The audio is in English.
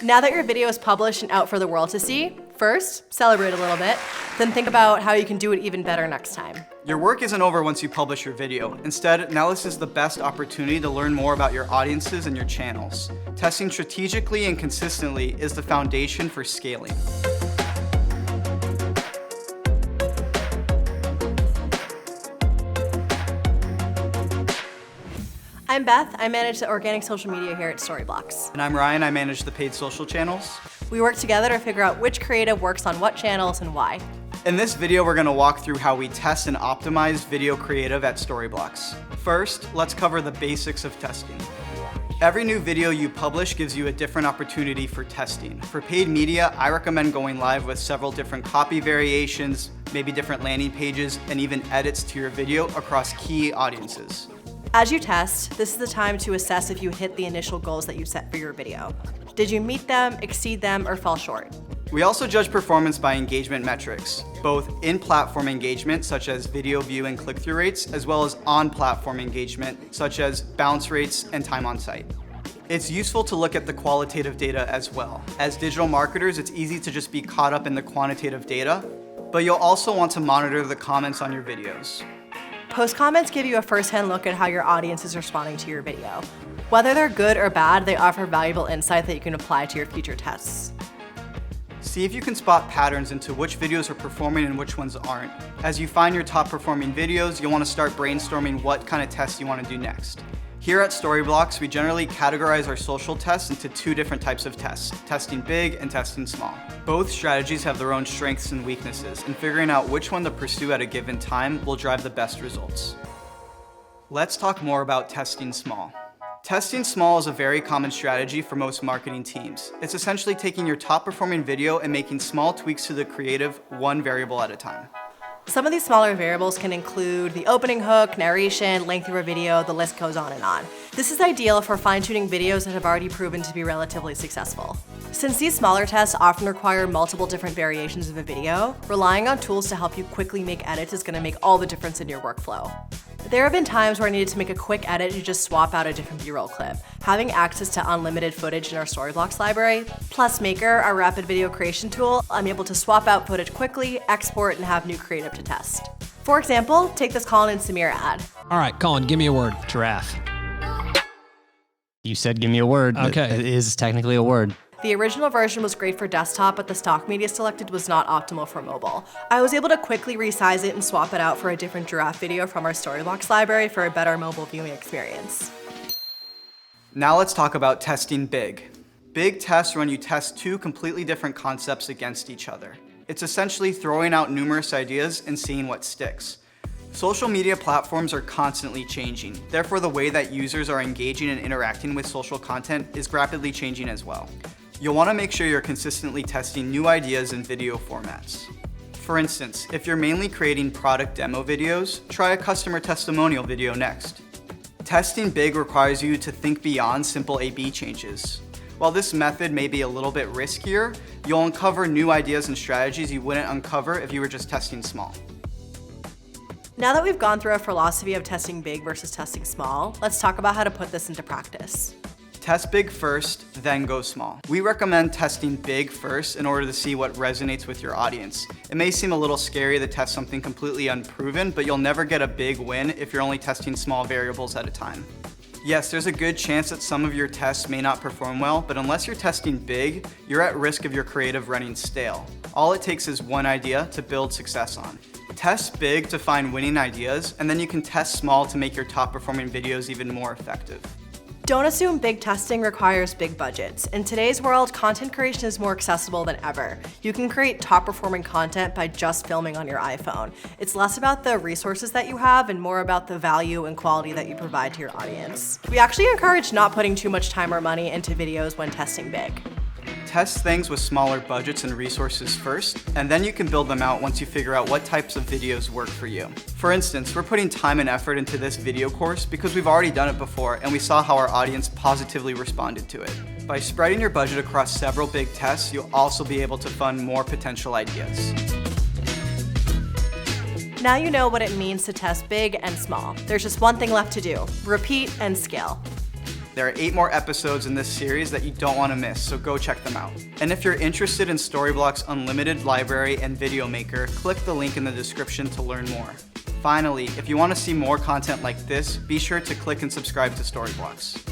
Now that your video is published and out for the world to see, first, celebrate a little bit, then think about how you can do it even better next time. Your work isn't over once you publish your video. Instead, now this is the best opportunity to learn more about your audiences and your channels. Testing strategically and consistently is the foundation for scaling. I'm Beth. I manage the organic social media here at Storyblocks. And I'm Ryan. I manage the paid social channels. We work together to figure out which creative works on what channels and why. In this video, we're going to walk through how we test and optimize video creative at Storyblocks. First, let's cover the basics of testing. Every new video you publish gives you a different opportunity for testing. For paid media, I recommend going live with several different copy variations, maybe different landing pages, and even edits to your video across key audiences. As you test, this is the time to assess if you hit the initial goals that you set for your video. Did you meet them, exceed them, or fall short? We also judge performance by engagement metrics, both in-platform engagement, such as video view and click-through rates, as well as on-platform engagement, such as bounce rates and time on site. It's useful to look at the qualitative data as well. As digital marketers, it's easy to just be caught up in the quantitative data, but you'll also want to monitor the comments on your videos. Post comments give you a first-hand look at how your audience is responding to your video. Whether they're good or bad, they offer valuable insight that you can apply to your future tests. See if you can spot patterns into which videos are performing and which ones aren't. As you find your top performing videos, you'll want to start brainstorming what kind of tests you want to do next. Here at Storyblocks, we generally categorize our social tests into two different types of tests, testing big and testing small. Both strategies have their own strengths and weaknesses, and figuring out which one to pursue at a given time will drive the best results. Let's talk more about testing small. Testing small is a very common strategy for most marketing teams. It's essentially taking your top performing video and making small tweaks to the creative one variable at a time. Some of these smaller variables can include the opening hook, narration, length of a video, the list goes on and on. This is ideal for fine-tuning videos that have already proven to be relatively successful. Since these smaller tests often require multiple different variations of a video, relying on tools to help you quickly make edits is going to make all the difference in your workflow. There have been times where I needed to make a quick edit to just swap out a different B-roll clip. Having access to unlimited footage in our Storyblocks library, plus Maker, our rapid video creation tool, I'm able to swap out footage quickly, export, and have new creative to test. For example, take this Colin and Samir ad. All right, Colin, give me a word. Giraffe. You said give me a word. Okay. It is technically a word. The original version was great for desktop, but the stock media selected was not optimal for mobile. I was able to quickly resize it and swap it out for a different giraffe video from our Storyblocks library for a better mobile viewing experience. Now let's talk about testing big. Big tests are when you test two completely different concepts against each other. It's essentially throwing out numerous ideas and seeing what sticks. Social media platforms are constantly changing. Therefore, the way that users are engaging and interacting with social content is rapidly changing as well. You'll want to make sure you're consistently testing new ideas in video formats. For instance, if you're mainly creating product demo videos, try a customer testimonial video next. Testing big requires you to think beyond simple A/B changes. While this method may be a little bit riskier, you'll uncover new ideas and strategies you wouldn't uncover if you were just testing small. Now that we've gone through a philosophy of testing big versus testing small, let's talk about how to put this into practice. Test big first, then go small. We recommend testing big first in order to see what resonates with your audience. It may seem a little scary to test something completely unproven, but you'll never get a big win if you're only testing small variables at a time. Yes, there's a good chance that some of your tests may not perform well, but unless you're testing big, you're at risk of your creative running stale. All it takes is one idea to build success on. Test big to find winning ideas, and then you can test small to make your top performing videos even more effective. Don't assume big testing requires big budgets. In today's world, content creation is more accessible than ever. You can create top performing content by just filming on your iPhone. It's less about the resources that you have and more about the value and quality that you provide to your audience. We actually encourage not putting too much time or money into videos when testing big. Test things with smaller budgets and resources first, and then you can build them out once you figure out what types of videos work for you. For instance, we're putting time and effort into this video course because we've already done it before and we saw how our audience positively responded to it. By spreading your budget across several big tests, you'll also be able to fund more potential ideas. Now you know what it means to test big and small. There's just one thing left to do: repeat and scale. There are 8 more episodes in this series that you don't want to miss, so go check them out. And if you're interested in Storyblocks' unlimited library and video maker, click the link in the description to learn more. Finally, if you want to see more content like this, be sure to click and subscribe to Storyblocks.